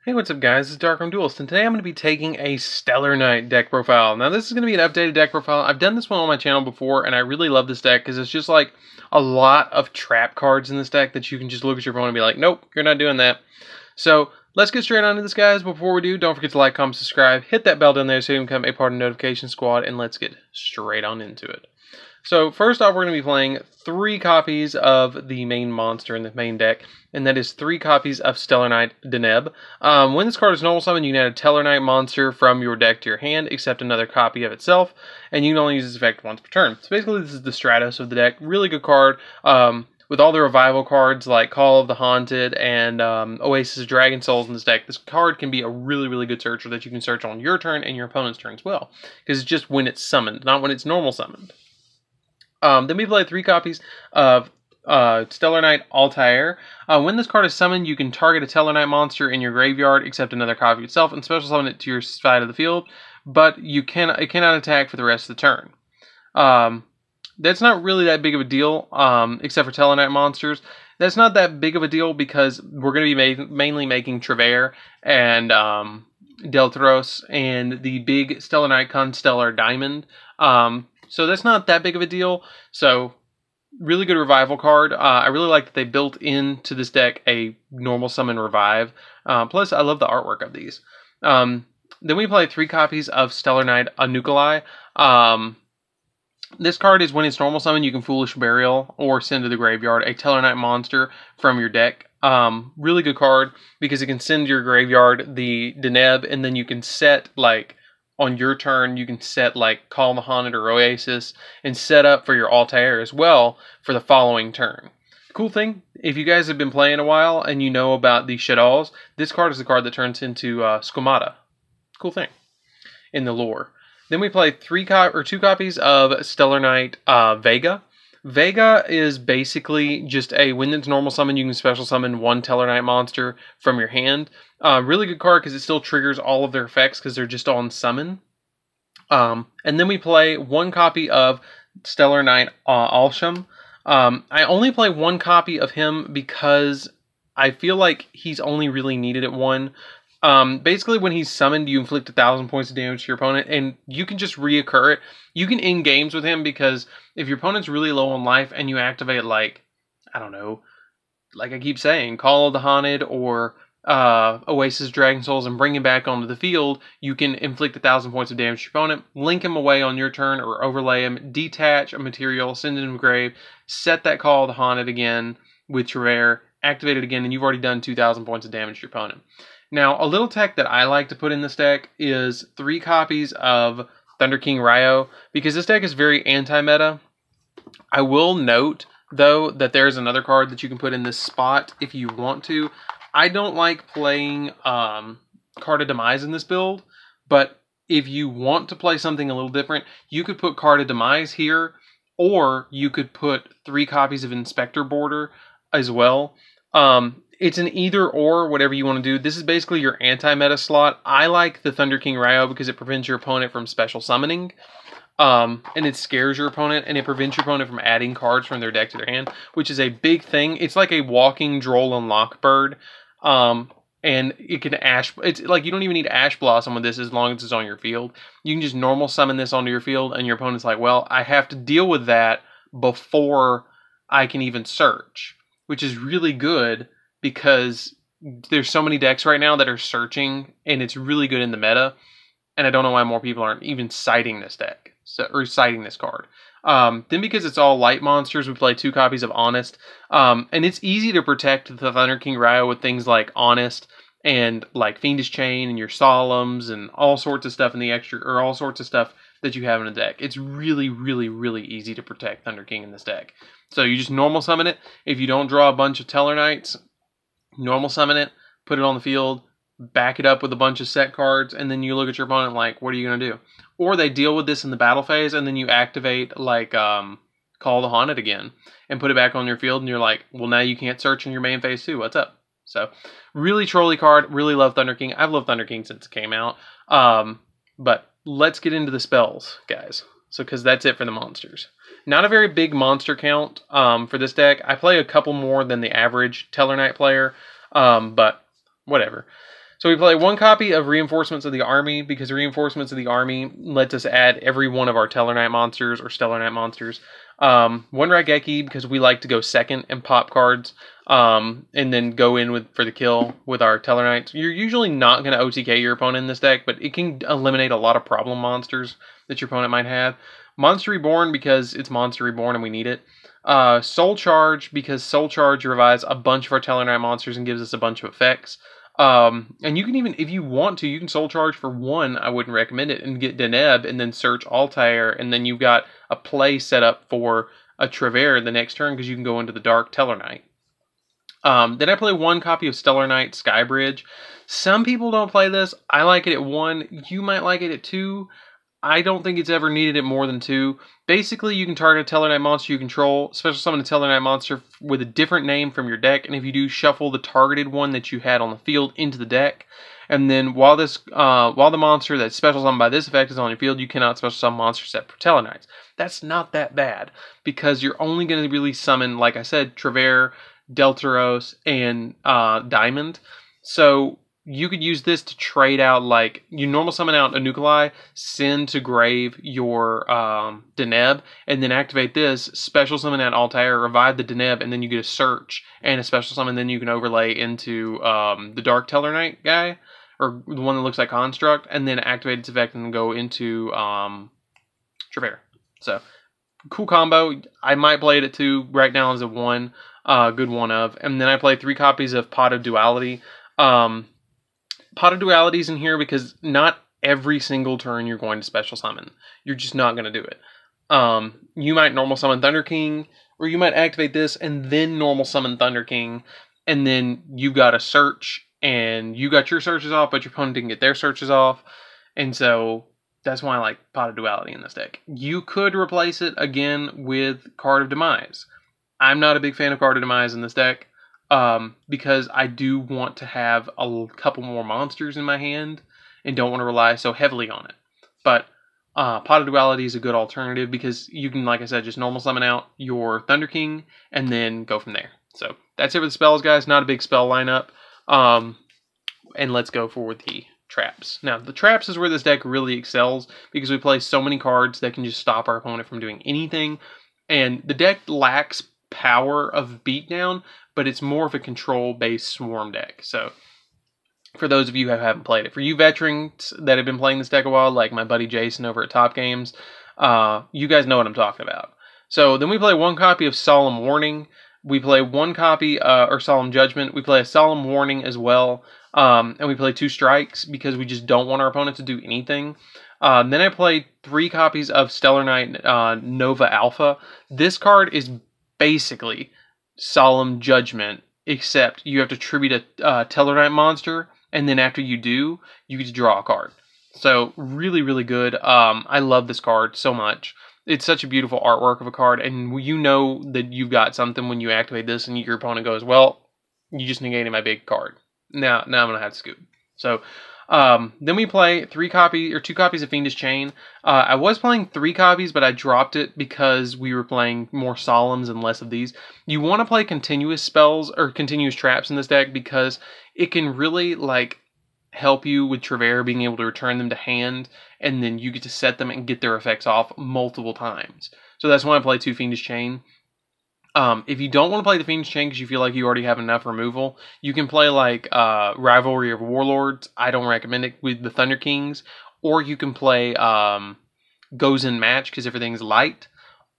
Hey, what's up guys, it's DarkArmedDuelist, and today I'm going to be taking a Satellerknight deck profile. Now this is going to be an updated deck profile. I've done this one on my channel before, and I really love this deck because it's just like a lot of trap cards in this deck that you can just look at your opponent and be like, nope, you're not doing that. So let's get straight on to this, guys. Before we do, don't forget to like, comment, subscribe, hit that bell down there so you can become a part of the notification squad, and let's get straight on into it. So first off, we're going to be playing 3 copies of the main monster in the main deck, and that is 3 copies of Satellerknight Deneb. When this card is normal summon, you can add a Tellerknight monster from your deck to your hand, except another copy of itself, and you can only use this effect once per turn. So basically, this is the Stratos of the deck. Really good card. With all the revival cards like Call of the Haunted and Oasis of Dragon Souls in this deck, this card can be a really, really good searcher that you can search on your turn and your opponent's turn as well, because it's just when it's summoned, not when it's normal summoned. Then we play 3 copies of Satellerknight Altair. When this card is summoned, you can target a Tellerknight monster in your graveyard, except another copy of itself, and special summon it to your side of the field, but it cannot attack for the rest of the turn. That's not really that big of a deal, except for Tellerknight monsters. That's not that big of a deal because we're going to be mainly making Trever and Deltros and the big Satellerknight Constellar Diamond. So that's not that big of a deal. So really good revival card. I really like that they built into this deck a normal summon revive. Plus, I love the artwork of these. Then we play 3 copies of Satellerknight Anukalai. This card is when it's normal summon, you can Foolish Burial or send to the graveyard a Tellerknight monster from your deck. Really good card because it can send to your graveyard the Deneb, and then you can set like on your turn, you can set like Call of the Haunted or Oasis and set up for your Altair as well for the following turn. Cool thing, if you guys have been playing a while and you know about the Shaddolls, this card is the card that turns into Squamata. Cool thing in the lore. Then we play 2 copies of Satellerknight Vega. Vega is basically just when it's normal summon, you can special summon 1 Tellerknight monster from your hand. Really good card because it still triggers all of their effects because they're just on summon. And then we play 1 copy of Satellerknight Alsham. I only play 1 copy of him because I feel like he's only really needed at 1. Basically, when he's summoned, you inflict 1,000 points of damage to your opponent, and you can just reoccur it. You can end games with him because if your opponent's really low on life and you activate, like, I don't know, like I keep saying, Call of the Haunted or Oasis Dragon Souls and bring him back onto the field, you can inflict 1,000 points of damage to your opponent, link him away on your turn or overlay him, detach a material, send it in the grave, set that Call of the Haunted again with Trever, activate it again, and you've already done 2,000 points of damage to your opponent. Now, a little tech that I like to put in this deck is 3 copies of Thunder King Ryo, because this deck is very anti-meta. I will note, though, that there's another card that you can put in this spot if you want to. I don't like playing Card of Demise in this build, but if you want to play something a little different, you could put Card of Demise here, or you could put 3 copies of Inspector Border as well. It's an either or, whatever you want to do. This is basically your anti-meta slot. I like the Thunder King Ryo because it prevents your opponent from special summoning. And it scares your opponent, and it prevents your opponent from adding cards from their deck to their hand, which is a big thing. It's like a walking Droll and Lockbird. And it can it's like you don't even need Ash Blossom with this as long as it's on your field. You can just normal summon this onto your field, and your opponent's like, well, I have to deal with that before I can even search, which is really good because there's so many decks right now that are searching, and it's really good in the meta, and I don't know why more people aren't even citing this deck, or citing this card. Then because it's all light monsters, we play 2 copies of Honest, and it's easy to protect the Thunder King Ryo with things like Honest, and like Fiendish Chain, and your Solemns, and all sorts of stuff in the extra, or all sorts of stuff that you have in a deck. It's really, really, really easy to protect Thunder King in this deck. So you just normal summon it. If you don't draw a bunch of Tellerknights, normal summon it, put it on the field, back it up with a bunch of set cards, and then you look at your opponent like, what are you going to do? Or they deal with this in the battle phase, and then you activate like Call the Haunted again, and put it back on your field, and you're like, well, now you can't search in your main phase too. What's up? So, really trolly card. Really love Thunder King. I've loved Thunder King since it came out. But let's get into the spells, guys. So, because that's it for the monsters. Not a very big monster count for this deck. I play a couple more than the average Tellerknight player, but whatever. So we play 1 copy of Reinforcements of the Army, because Reinforcements of the Army lets us add every one of our Tellerknight monsters or Stellarknight monsters. 1 Raigeki, because we like to go second and pop cards, and then go in for the kill with our Tellerknights. You're usually not going to OTK your opponent in this deck, but it can eliminate a lot of problem monsters that your opponent might have. Monster Reborn, because it's Monster Reborn and we need it. Soul Charge, because Soul Charge revives a bunch of our Tellerknight monsters and gives us a bunch of effects. And you can even, if you want to, you can Soul Charge for 1. I wouldn't recommend it, and get Deneb, and then search Altair, and then you've got a play set up for a Travere the next turn, because you can go into the Dark Tellerknight. Then I play 1 copy of Stellarknight Skybridge. Some people don't play this. I like it at 1. You might like it at 2. I don't think it's ever needed at more than 2. Basically, you can target a Tellerknight monster you control, special summon a Tellerknight monster with a different name from your deck, and if you do, shuffle the targeted one that you had on the field into the deck. And then while the monster that's special summoned by this effect is on your field, you cannot special summon monster set for Tellerknights. That's not that bad, because you're only going to really summon, like I said, Travere, Deltaros, and Diamond. So you could use this to trade out, like, you normal summon out a Nuclei, send to grave your Deneb, and then activate this, special summon out Altair, revive the Deneb, and then you get a search and a special summon, then you can overlay into the Dark Tellerknight guy, or the one that looks like Construct, and then activate its effect and then go into Travere. So, cool combo. I might play it at 2. Right now is a 1. Good one of. And then I play 3 copies of Pot of Duality. Pot of Duality's in here because not every single turn you're going to special summon. You're just not going to do it. You might normal summon Thunder King, or you might activate this and then normal summon Thunder King, and then you've got a search, and you got your searches off, but your opponent didn't get their searches off, and so that's why I like Pot of Duality in this deck. You could replace it again with Card of Demise. I'm not a big fan of Card of Demise in this deck, because I do want to have a couple more monsters in my hand and don't want to rely so heavily on it. But Pot of Duality is a good alternative because you can, like I said, just normal summon out your Thunder King and then go from there. So that's it for the spells, guys. Not a big spell lineup. And let's go for the traps. Now, the traps is where this deck really excels because we play so many cards that can just stop our opponent from doing anything. And the deck lacks power of beatdown, but it's more of a control-based swarm deck. So, for those of you who haven't played it, for you veterans that have been playing this deck a while, like my buddy Jason over at Top Games, you guys know what I'm talking about. So, then we play 1 copy of Solemn Warning. We play 1 copy, or Solemn Judgment. We play a Solemn Warning as well. And we play 2 strikes because we just don't want our opponent to do anything. Then I play 3 copies of Stellarknight Nova Alpha. This card is basically Solemn Judgment, except you have to tribute a Tellerknight monster, and then after you do, you get to draw a card. So, really, really good. I love this card so much. It's such a beautiful artwork of a card, and you know that you've got something when you activate this, and your opponent goes, well, you just negated my big card. Now I'm going to have to scoop. So, then we play 2 copies of Fiendish Chain. I was playing 3 copies, but I dropped it because we were playing more Solemns and less of these. You want to play continuous spells or continuous traps in this deck because it can really, like, help you with Travere being able to return them to hand, and then you get to set them and get their effects off multiple times. So that's why I play 2 Fiendish Chain. If you don't want to play the Fiendish Chain because you feel like you already have enough removal, you can play like Rivalry of Warlords. I don't recommend it with the Thunder Kings. Or you can play Goes in Match because everything's light.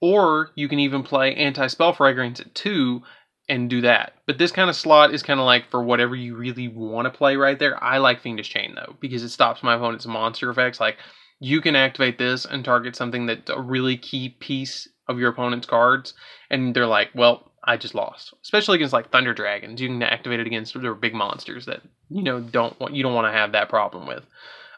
Or you can even play Anti-Spell Fragrance at 2 and do that. But this kind of slot is kind of like for whatever you really want to play right there. I like Fiendish Chain though because it stops my opponent's monster effects. Like you can activate this and target something that's a really key piece of your opponent's cards, and they're like, well, I just lost. Especially against like Thunder Dragons, you can activate it against their big monsters that you don't want to have that problem with.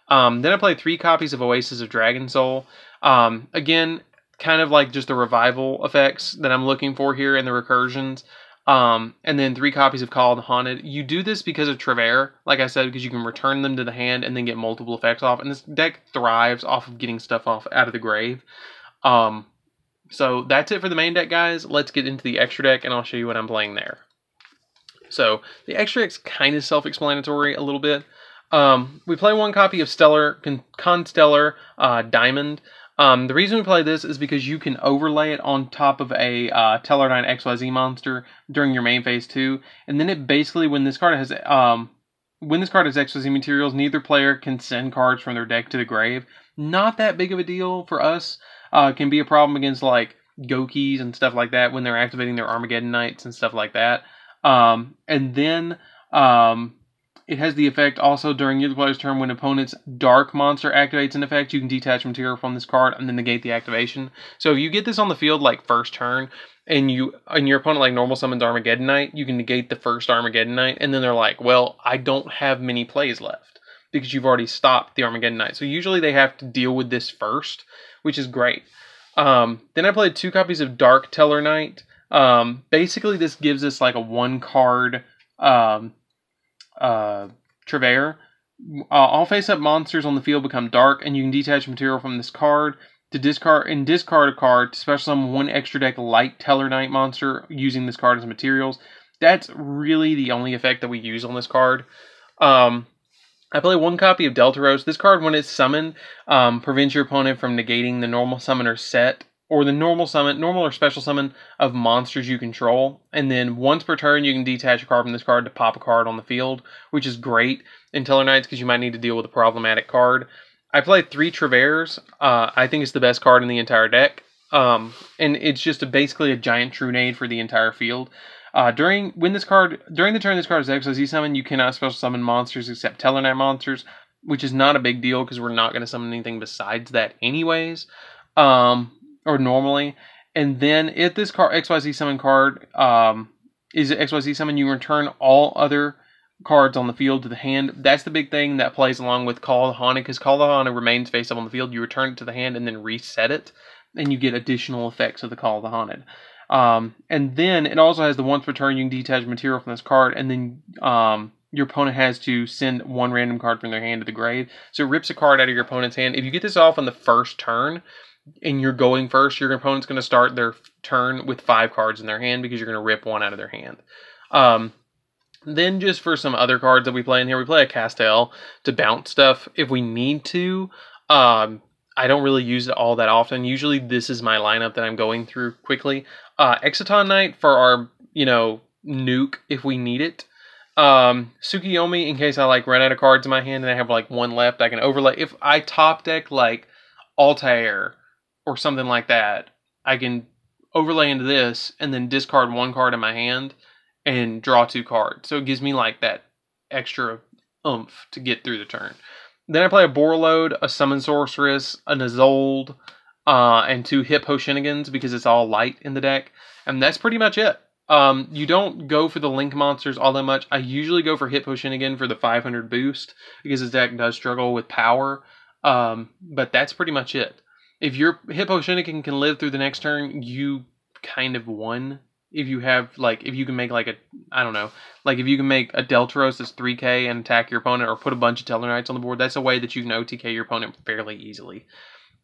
Then I played 3 copies of Oasis of Dragon Soul. Again, kind of like just the revival effects that I'm looking for here and the recursions. And then 3 copies of Call of the Haunted. You do this because of Travere, like I said, because you can return them to the hand and then get multiple effects off. And this deck thrives off of getting stuff off out of the grave. So that's it for the main deck, guys. Let's get into the extra deck, and I'll show you what I'm playing there. So the extra deck's kind of self-explanatory a little bit. We play one copy of Constellar Diamond. The reason we play this is because you can overlay it on top of a Tellerknight XYZ monster during your main phase 2, and then it basically, when this card has XYZ materials, neither player can send cards from their deck to the grave. Not that big of a deal for us. Can be a problem against like Gokis and stuff like that when they're activating their Armageddon Knights and stuff like that. And then it has the effect also during your player's turn when opponent's dark monster activates an effect, you can detach material from this card and then negate the activation. So if you get this on the field like first turn and your opponent like normal summons Armageddon Knight, you can negate the first Armageddon Knight, and then they're like, well, I don't have many plays left because you've already stopped the Armageddon Knight. So usually they have to deal with this first, which is great. Then I played 2 copies of Dark Tellerknight. Basically this gives us like a 1-card Trevere. All face-up monsters on the field become dark, and you can detach material from this card to discard a card to special summon 1 extra deck light Tellerknight monster using this card as materials. That's really the only effect that we use on this card. I play 1 copy of Deltaros. This card, when it's summoned, prevents your opponent from negating the normal summoner set or the normal or special summon of monsters you control. And then once per turn, you can detach a card from this card to pop a card on the field, which is great in Tellerknights because you might need to deal with a problematic card. I play 3 Treveres. I think it's the best card in the entire deck. And it's just basically a giant Trunade for the entire field. During the turn this card is XYZ summon, you cannot special summon monsters except Tellerknight monsters, which is not a big deal because we're not going to summon anything besides that anyways. Or normally. And then if this card XYZ summon card is an XYZ summon, you return all other cards on the field to the hand. That's the big thing that plays along with Call of the Haunted, because Call of the Haunted remains face up on the field. You return it to the hand and then reset it, and you get additional effects of the Call of the Haunted. And then it also has the once per turn you can detach material from this card, and then your opponent has to send 1 random card from their hand to the grave. So it rips a card out of your opponent's hand. If you get this off on the first turn, and you're going first, your opponent's going to start their turn with 5 cards in their hand because you're going to rip 1 out of their hand. Then just for some other cards that we play in here, we play a Castel to bounce stuff if we need to. I don't really use it all that often. Usually this is my lineup that I'm going through quickly. Exciton Knight for our, nuke if we need it. Tsukiyomi in case I run out of cards in my hand and I have 1 left, I can overlay. If I top deck Altair or something like that, I can overlay into this and then discard 1 card in my hand and draw 2 cards. So it gives me that extra oomph to get through the turn. Then I play a Borreload, a Summon Sorceress, an Isolde, and 2 Hippo Shenanigans because it's all light in the deck. And that's pretty much it. You don't go for the Link monsters all that much. I usually go for Hippo Shenanigan for the 500 boost because his deck does struggle with power. But that's pretty much it. If your Hippo Shenanigan can live through the next turn, you kind of won. If you have, if you can make if you can make a Deltaros that's 3k and attack your opponent, or put a bunch of Tellerknights on the board, that's a way that you can OTK your opponent fairly easily.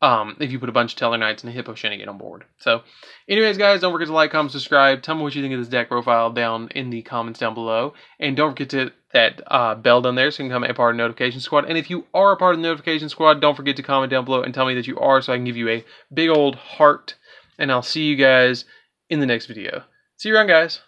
If you put a bunch of Tellerknights and a Hippo Shenanigan on board. So, anyways, guys, don't forget to like, comment, subscribe. Tell me what you think of this deck profile down in the comments down below. And don't forget to hit that bell down there so you can become a part of the notification squad. And if you are a part of the notification squad, don't forget to comment down below and tell me that you are so I can give you a big old heart. And I'll see you guys in the next video. See you around, guys.